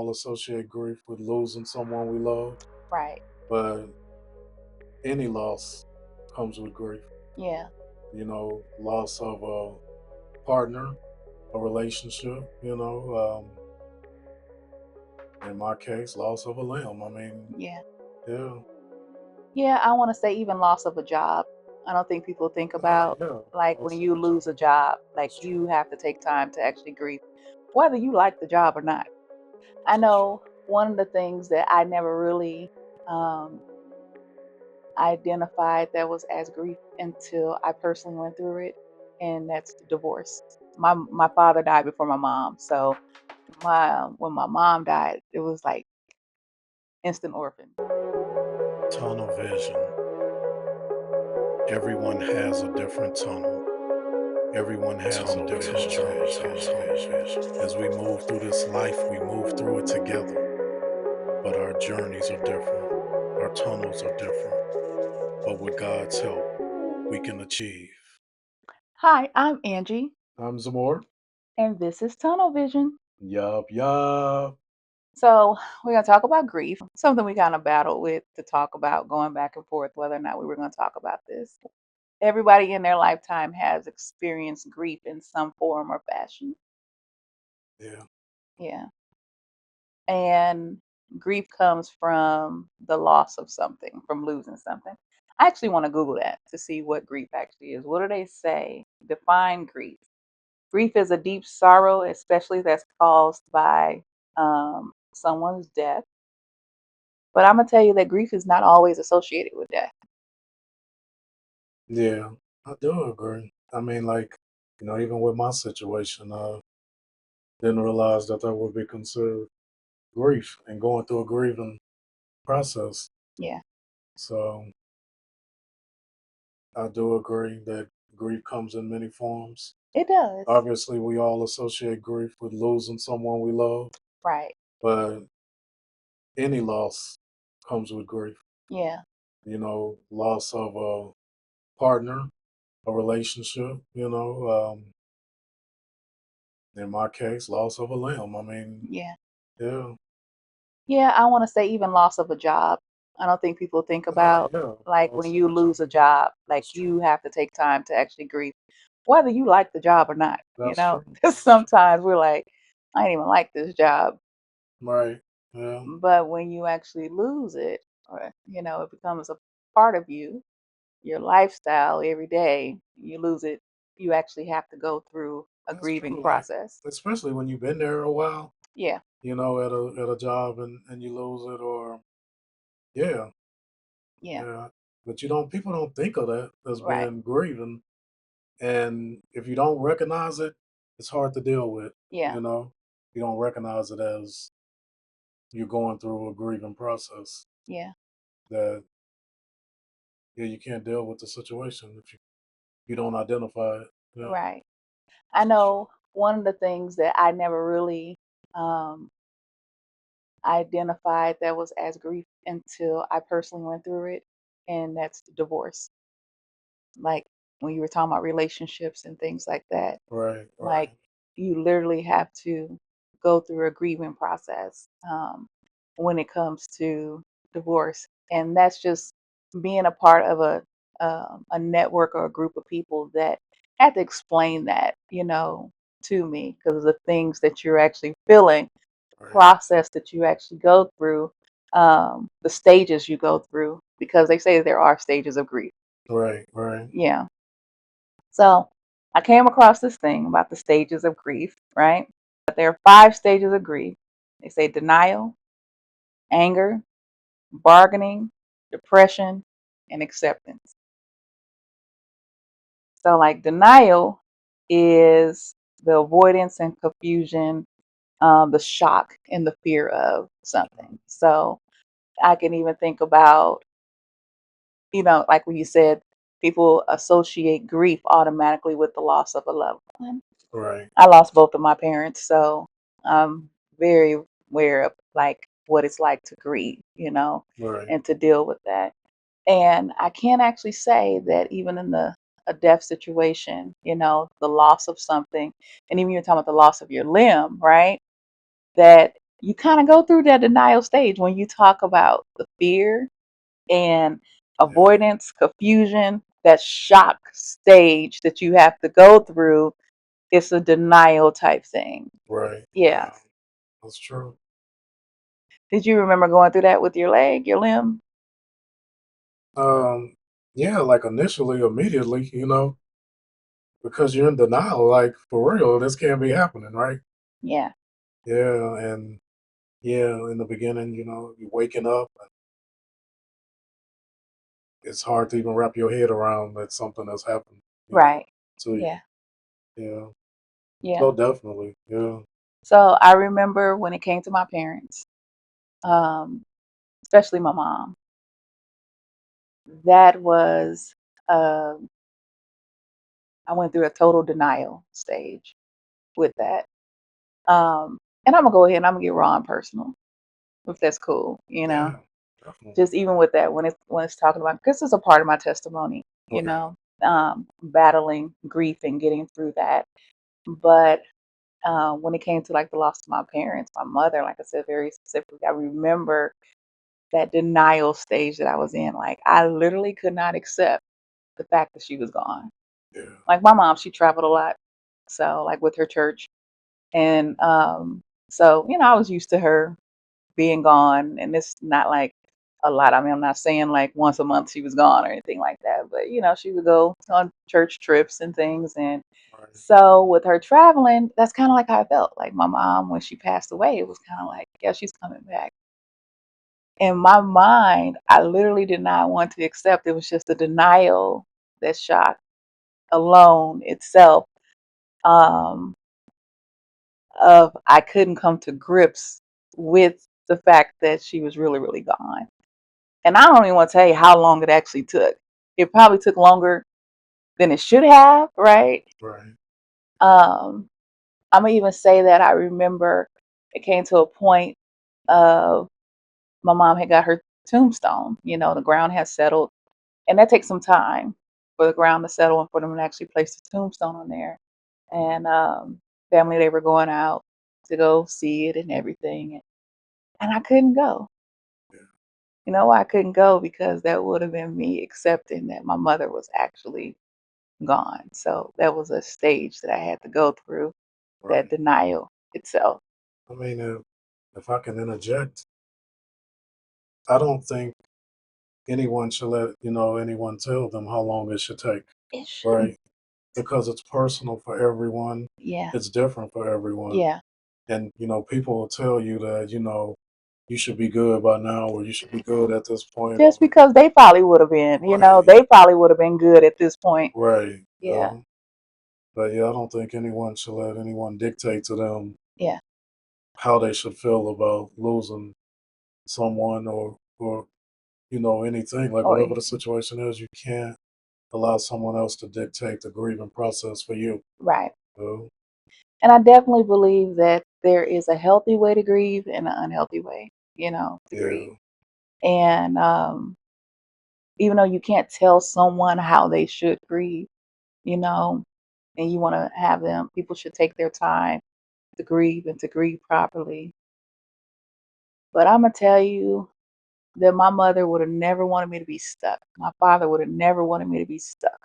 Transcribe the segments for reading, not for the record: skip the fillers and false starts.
all associate grief with losing someone we love, Right. but any loss comes with grief. Yeah. Loss of a partner, a relationship, in my case, loss of a limb. I mean, Yeah. yeah, Yeah, I want to say even loss of a job. I don't think people think about yeah, like when loss you of a job. lose a job, like That's true. you have to take time to actually grieve, whether you like the job or not. I That's true. know one of the things that I never really um, identified that was as grief until I personally went through it, and that's divorce. My father died before my mom, so my when my mom died, it was like instant orphan. Tunnel vision. Everyone has a different tunnel. Everyone has a different journey. As we move through this life, we move through it together, but our journeys are different. Our tunnels are different. But with God's help, we can achieve. Hi, I'm Angie, I'm Zamor. and this is Tunnel Vision. Yup, yup. So, we're going to talk about grief, something we kind of battled with to talk about, going back and forth whether or not we were going to talk about this. Everybody in their lifetime has experienced grief in some form or fashion. Yeah, Yeah. And grief comes from the loss of something, from losing something. I actually want to Google that to see what grief actually is. What do they say? Define grief. Grief is a deep sorrow, especially that's caused by someone's death. But I'm gonna tell you that grief is not always associated with death. yeah, I do agree. I mean, like, even with my situation, I didn't realize that would be considered grief and going through a grieving process. Yeah, So I do agree that grief comes in many forms. it does. Obviously, we all associate grief with losing someone we love, Right. but any loss comes with grief. Yeah. Loss of a partner, a relationship, in my case, loss of a limb. I mean, Yeah. yeah, Yeah, I want to say even loss of a job. I don't think people think about yeah, like when loss of you a job. lose a job, like That's true. you have to take time to actually grieve, whether you like the job or not, you That's know? true. 'Cause That's true. sometimes we're like, I ain't even like this job. Right. Yeah. But when you actually lose it, or, it becomes a part of you, your lifestyle every day, you lose it, you actually have to go through a That's grieving true. Like, process. especially when you've been there a while, Yeah, at a job and you lose it, or yeah, yeah, yeah. But people don't think of that as right. being grieving. And if you don't recognize it, it's hard to deal with. Yeah, You know, you don't recognize it as you're going through a grieving process. yeah, That yeah, you can't deal with the situation if you don't identify it. Yeah, right. I know one of the things that I never really um, identified that was as grief until I personally went through it, and that's divorce. Like when you were talking about relationships and things like that, right, like right, you literally have to go through a grieving process when it comes to divorce, and that's just being a part of a network or a group of people that had to explain that, to me because of the things that you're actually feeling, right, process that you actually go through, the stages you go through, because they say there are stages of grief. right, right, Yeah. So I came across this thing about the stages of grief, right? But there are 5 stages of grief. They say denial, anger, bargaining, depression, and acceptance. So, like, denial is the avoidance and confusion, the shock and the fear of something. So, I can even think about, like when you said, people associate grief automatically with the loss of a loved one. right, I lost both of my parents, so I'm very aware of like what it's like to grieve, right, and to deal with that. And I can actually say that even in a death situation, the loss of something, and even you're talking about the loss of your limb, right? That you kind of go through that denial stage when you talk about the fear and Yeah. avoidance, confusion, that shock stage that you have to go through. It's a denial type thing. Right. Yeah. Yeah. That's true. Did you remember going through that with your leg, your limb? Um, yeah, like initially, immediately, because you're in denial, like for real, this can't be happening, right? Yeah. Yeah, and yeah, in the beginning, you're waking up, and it's hard to even wrap your head around that something has happened, Right. to you. Yeah. Yeah. Yeah. So definitely, yeah, So I remember when it came to my parents, um, especially my mom, that was, um, I went through a total denial stage with that. And I'm gonna go ahead and I'm gonna get raw and personal, if that's cool, yeah, definitely. just even with that when it's talking about, because it's a part of my testimony, Right. battling grief and getting through that. But when it came to like the loss of my parents, my mother, like I said, very specifically, I remember that denial stage that I was in. Like I literally could not accept the fact that she was gone. Yeah. Like my mom, she traveled a lot, so like with her church, and so I was used to her being gone, and it's not like a lot. I mean, I'm not saying like once a month she was gone or anything like that, but she would go on church trips and things. And Right. so with her traveling, that's kind of like how I felt. Like my mom, when she passed away, it was kind of like, yeah, she's coming back. In my mind, I literally did not want to accept. It was just the denial, that shock alone itself, um, of I couldn't come to grips with the fact that she was really, really gone. And I don't even want to tell you how long it actually took. It probably took longer than it should have, right? Right. Um, I'm gonna even say that I remember it came to a point of my mom had got her tombstone. The ground has settled, and that takes some time for the ground to settle and for them to actually place the tombstone on there. And family, they were going out to go see it and everything, and I couldn't go. Yeah. You know why I couldn't go? Because that would have been me accepting that my mother was actually gone. So that was a stage that I had to go through, that Right. denial itself. I mean, if I can interject, I don't think anyone should let anyone tell them how long it should take, It shouldn't. right? Because it's personal for everyone. Yeah. It's different for everyone. Yeah. And, people will tell you that, you should be good by now or you should be good at this point Just or because they probably would have been, right, they probably would have been good at this point. right. Yeah. But yeah, I don't think anyone should let anyone dictate to them Yeah. how they should feel about losing someone or anything. Like Or whatever the situation is, you can't allow someone else to dictate the grieving process for you. right. So, And I definitely believe that there is a healthy way to grieve and an unhealthy way, to grieve. yeah, And even though you can't tell someone how they should grieve, you know, and you want to have them, people should take their time to grieve and to grieve properly. But I'm going to tell you that my mother would have never wanted me to be stuck. My father would have never wanted me to be stuck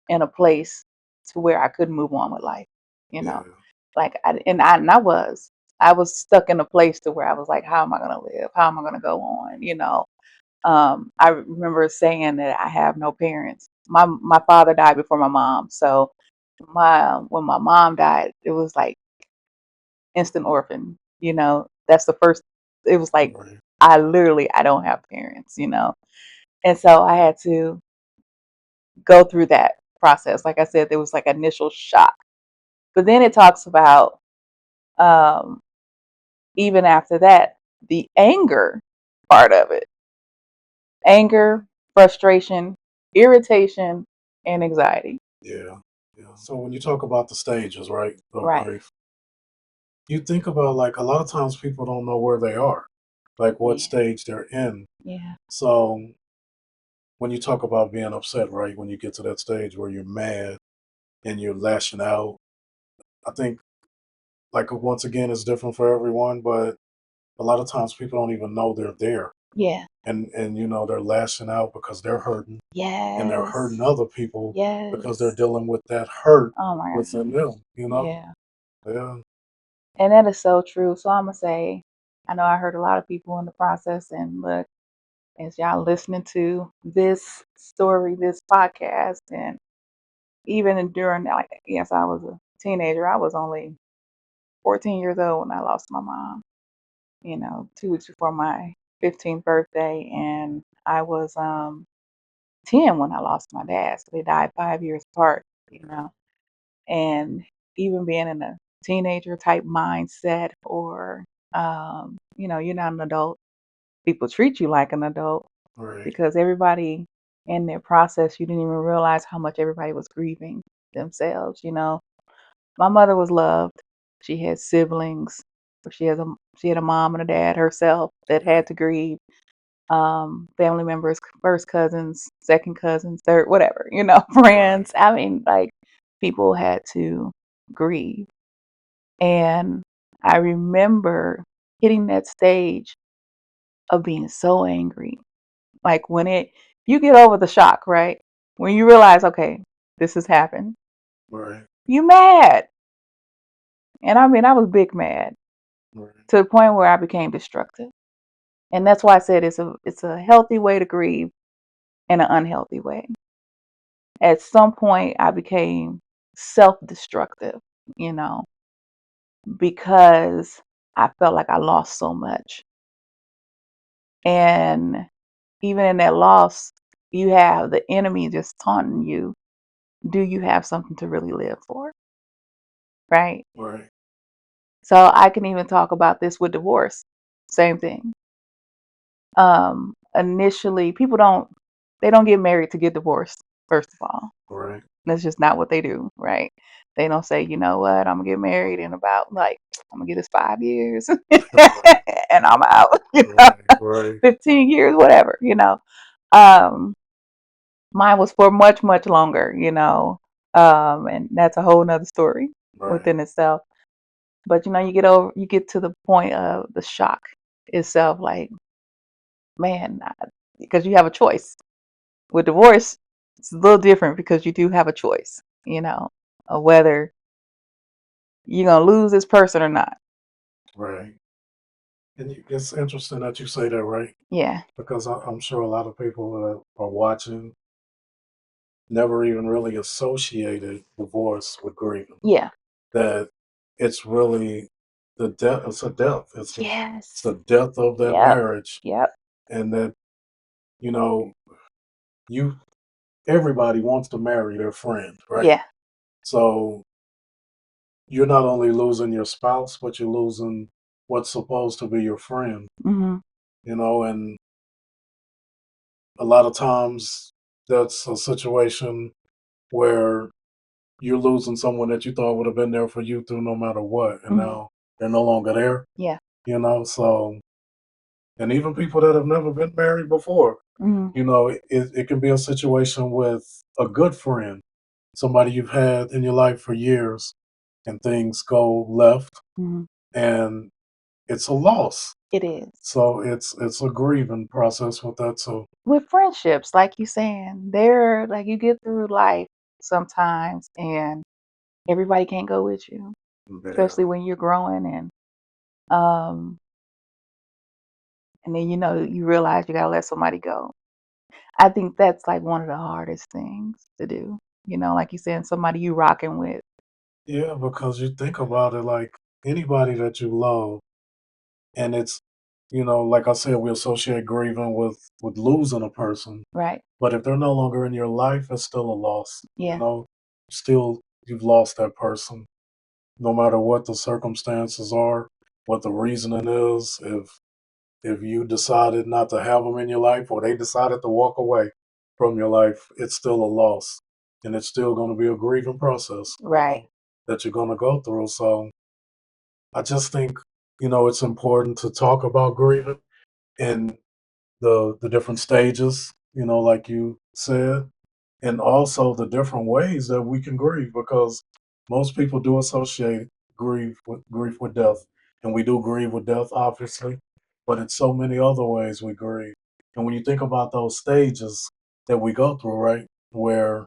in a place to where I couldn't move on with life, you know. yeah, Like I was stuck in a place to where I was like, how am I going to live? How am I going to go on? I remember saying that I have no parents. My father died before my mom, so my when my mom died, it was like instant orphan. That's the first. It was like right, I don't have parents. And so I had to go through that process. Like I said, there was like initial shock, but then it talks about, um, even after that, the anger part of it: anger, frustration, irritation, and anxiety. yeah, yeah. So when you talk about the stages, right, of Right. grief, you think about like a lot of times people don't know where they are, like what Yeah. stage they're in. Yeah. So when you talk about being upset, right, when you get to that stage where you're mad and you're lashing out, I think like once again it's different for everyone, but a lot of times people don't even know they're there, Yeah. and they're lashing out because they're hurting, and they're hurting Yes. other people because they're Yes. dealing with that hurt Oh my gosh. within them. Yeah. Yeah, And that is so true. So I'm gonna say, I know I hurt a lot of people in the process, and look, as y'all listening to this story, this podcast, and even during, like, yes, I was a teenager. I was only 14 years old when I lost my mom. 2 weeks before my 15th birthday, and I was 10 when I lost my dad. So they died 5 years apart. You know, and even being in a teenager type mindset, or you're not an adult. People treat you like an adult right, because everybody in their process, you didn't even realize how much everybody was grieving themselves. My mother was loved. She had siblings. She had a mom and a dad herself that had to grieve. Family members, first cousins, second cousins, third, whatever, right, friends. I mean, like, people had to grieve. And I remember hitting that stage of being so angry. Like, you get over the shock, right? When you realize, okay, this has happened, right, you mad. And I mean, I was big mad right, to the point where I became destructive. And that's why I said it's a healthy way to grieve and an unhealthy way. At some point, I became self-destructive, you know, because I felt like I lost so much. And even in that loss, you have the enemy just taunting you. Do you have something to really live for? Right? right, So I can even talk about this with divorce. Same thing. Initially, they don't get married to get divorced, first of all. right, That's just not what they do, right? They don't say, you know what, I'm gonna get married in about, like, I'm gonna get this 5 years right, and I'm out, right, right, 15 years, whatever. Um, Mine was for much, much longer. And that's a whole nother story right, within itself. But you get to the point of the shock itself, like, man, because you have a choice. With divorce, it's a little different because you do have a choice, of whether you're gonna lose this person or not. right. And it's interesting that you say that, right? Yeah, Because I'm sure a lot of people that are watching never even really associated divorce with grieving. yeah, That it's really the death. It's a death. It's yes, the death of that yep, marriage, yep, and that you know you everybody wants to marry their friend, right? yeah, So you're not only losing your spouse, but you're losing what's supposed to be your friend, hmm, and a lot of times that's a situation where you're losing someone that you thought would have been there for you through no matter what, and hmm, now they're no longer there, yeah, so, and even people that have never been married before, hmm, it can be a situation with a good friend, somebody you've had in your life for years, and things go left, hmm. and it's a loss. It is. So it's a grieving process with that too. With friendships, like you saying, they're like, you get through life sometimes, and everybody can't go with you, Yeah. especially when you're growing, um, and then you realize you gotta let somebody go. I think that's like one of the hardest things to do. Like you said, somebody you rocking with. Yeah, because you think about it like anybody that you love, and it's like I said, we associate grieving with losing a person, Right. but if they're no longer in your life, it's still a loss. Yeah. Still you've lost that person, no matter what the circumstances are, what the reasoning is. If you decided not to have them in your life, or they decided to walk away from your life, it's still a loss, and it's still going to be a grieving process, Right. that you're going to go through. So I just think, it's important to talk about grieving and the different stages, like you said, and also the different ways that we can grieve, because most people do associate grief with death, and we do grieve with death, obviously, but in so many other ways we grieve. And when you think about those stages that we go through, right, where,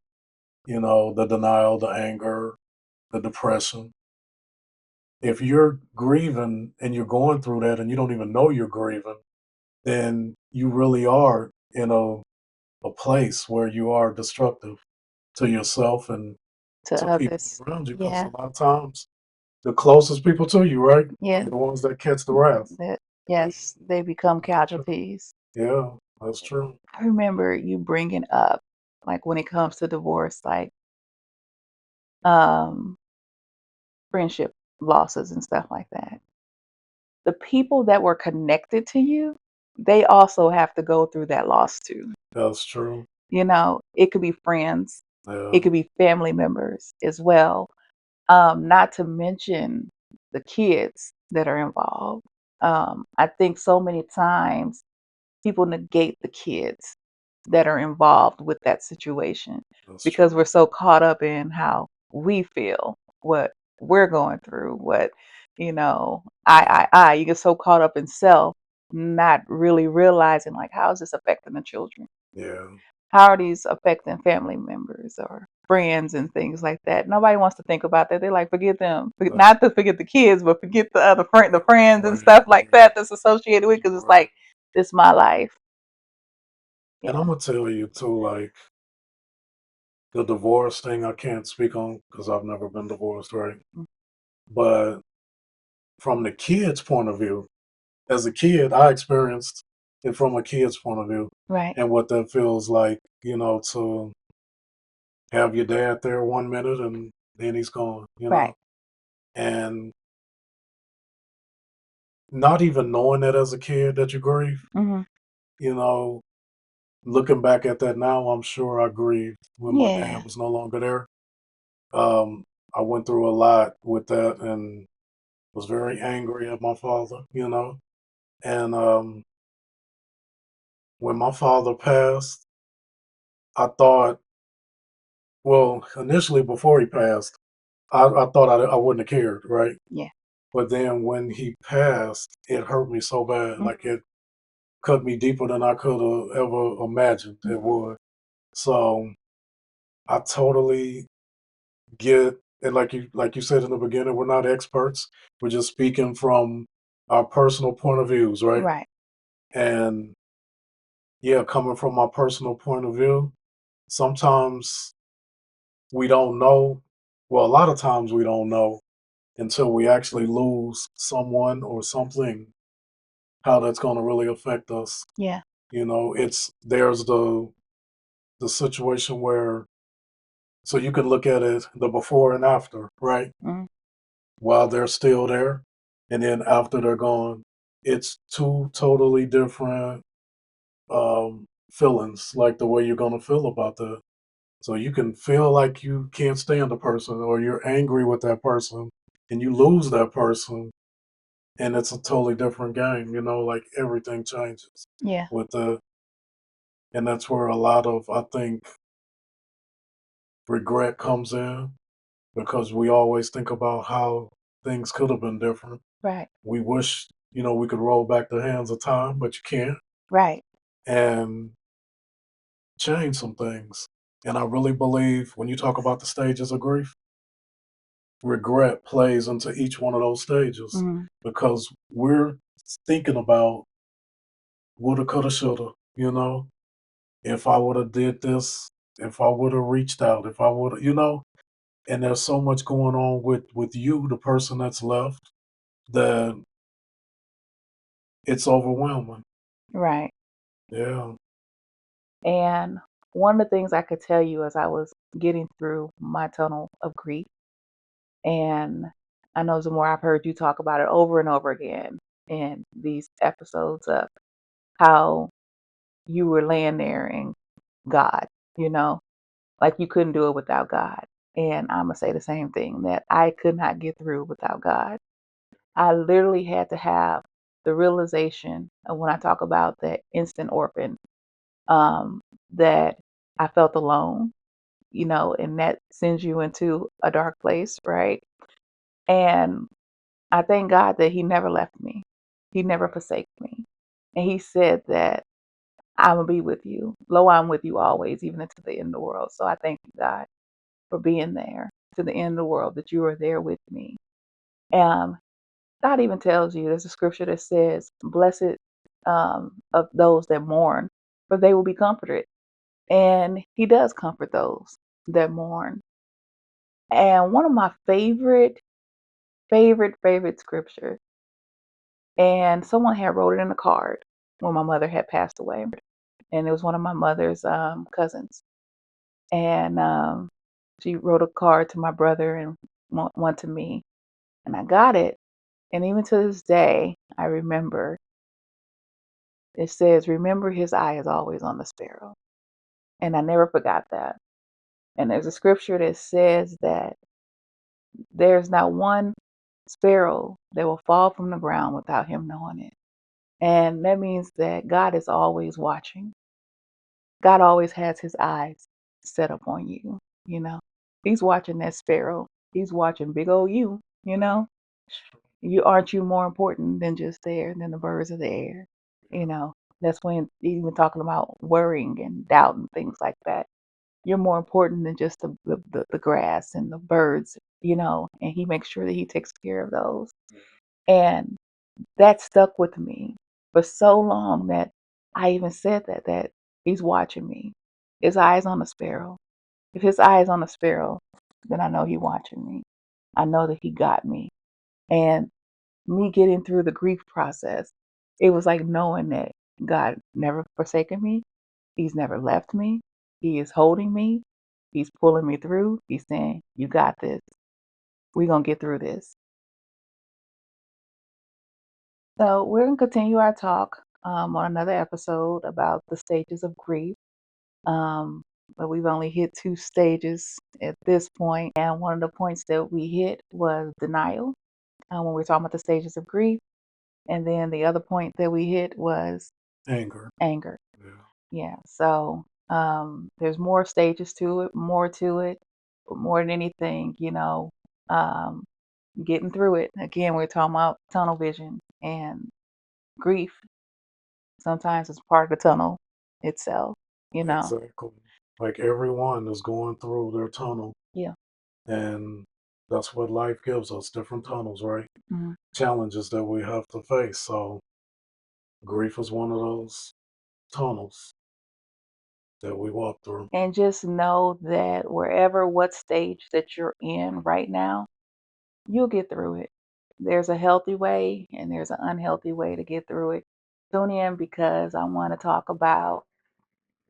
the denial, the anger, the depression, if you're grieving and you're going through that and you don't even know you're grieving, then you really are in a place where you are destructive to yourself and to to people others. around you. Because a Yeah, lot of times, the closest people to you, right, yeah, are the ones that catch the wrath. that Right? yes, they become That's true. casualties. Yeah, that's true. I remember you bringing up, like, when it comes to divorce, like, um, friendship losses and stuff like that. The people that were connected to you, they also have to go through that loss too. That's true. It could be friends, it Yeah, could be family members as well. Not to mention the kids that are involved. I think so many times people negate the kids that are involved with that situation that's because true. we're so caught up in how we feel, what we're going through, what, you get so caught up in self, not really realizing, like, how is this affecting the children? Yeah, How are these affecting family members or friends and things like that? Nobody wants to think about that. They like, forget them. that's Not to forget the kids, but forget the other the friends and right, stuff like right. that that's associated with, because You're it's right. like, this is my life. And I'm Yeah. gonna tell you too, like the divorce thing. I can't speak on because I've never been divorced, right? Mm. But from the kid's point of view, as a kid, I experienced it from a kid's point of view Right. and what that feels like, to have your dad there 1 minute and then he's gone. Right. And not even knowing that as a kid that you grieve, Mhm. you know, looking back at that now, I'm sure I grieved when my Yeah. dad was no longer there. Um, I went through a lot with that and was very angry at my father. And when my father passed, I thought, well, initially before he passed, I thought I wouldn't have cared, right? Yeah. But then when he passed, it hurt me so bad. Like Mhm. it cut me deeper than I could have ever imagined it Mhm. would. So I totally get and like you said in the beginning, we're not experts. We're just speaking from our personal point of views, right? Right. And yeah, coming from my personal point of view, sometimes we don't know. Well, a lot of times we don't know until we actually lose someone or something, how that's going to really affect us. Yeah. It's there's the situation where so you can look at it the before and after, right? Mhm. While they're still there, and then after they're gone, it's two totally different feelings, like the way you're gonna feel about that. So you can feel like you can't stand a person or you're angry with that person and you lose that person and it's a totally different game, like everything changes Yeah. with the and that's where a lot of I think regret comes in because we always think about how things could have been different. Right. We wish, we could roll back the hands of time, but you can't Right. and change some things. And I really believe when you talk about the stages of grief, regret plays into each one of those stages Mhm. because we're thinking about woulda, coulda, shoulda. If I would have did this, if I would have reached out, if I would, and there's so much going on with you, the person that's left, that it's overwhelming. Right. Yeah, And one of the things I could tell you as I was getting through my tunnel of grief, and I know the more I've heard you talk about it over and over again in these episodes of how you were laying there and God, you know, like you couldn't do it without God. And I'm going to say the same thing, that I could not get through without God. I literally had to have the realization of, when I talk about that instant orphan, um, that I felt alone, and that sends you into a dark place, right? And I thank God that He never left me. He never forsake me. And he said that I'm going to be with you. Lo, I'm with you always, even into the end of the world. So I thank you, God, for being there to the end of the world, that you are there with me. God even tells you, there's a scripture that says, blessed of those that mourn, for they will be comforted. And he does comfort those that mourn. And one of my favorite scriptures, and someone had wrote it in a card when my mother had passed away. And it was one of my mother's cousins. And she wrote a card to my brother and one to me. And I got it. And even to this day, I remember it says, remember his eye is always on the sparrow. And I never forgot that. And there's a scripture that says that there's not one sparrow that will fall from the ground without him knowing it. And that means that God is always watching. God always has his eyes set upon you, you know. He's watching that sparrow. He's watching big old you, you know. You more important than just there than the birds of the air, you know. That's when even talking about worrying and doubt and things like that. You're more important than just the grass and the birds, you know, and he makes sure that he takes care of those. And that stuck with me for so long that I even said that he's watching me. His eyes on the sparrow. If his eye is on the sparrow, then I know he's watching me. I know that he got me. And me getting through the grief process, it was like knowing that God never forsaken me. He's never left me. He is holding me. He's pulling me through. He's saying, you got this. We're going to get through this. So we're going to continue our talk on another episode about the stages of grief. But we've only hit 2 stages at this point. And one of the points that we hit was denial when we're talking about the stages of grief. And then the other point that we hit was Anger. anger. Yeah. Yeah. So there's more stages to it, but more than anything, you know, getting through it. Again, we're talking about tunnel vision, and grief sometimes is part of the tunnel itself, you know. Exactly. Like everyone is going through their tunnel. Yeah. And that's what life gives us, different tunnels, right? Mhm. Challenges that we have to face. So grief is one of those tunnels that we walk through. And just know that what stage that you're in right now, you'll get through it. There's a healthy way and there's an unhealthy way to get through it. Tune in because I want to talk about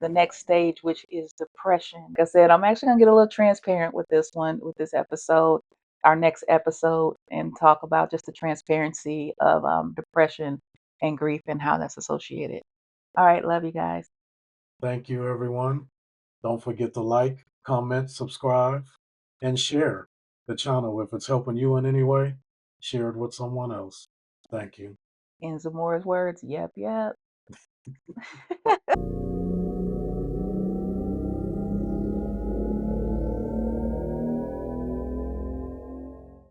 the next stage, which is depression. Like I said, I'm actually going to get a little transparent with this one, with this episode, our next episode, and talk about just the transparency of depression and grief and how that's associated. All right. Love you guys. Thank you, everyone. Don't forget to like, comment, subscribe, and share the channel. If it's helping you in any way, share it with someone else. Thank you. In Zamora's words, yep, yep.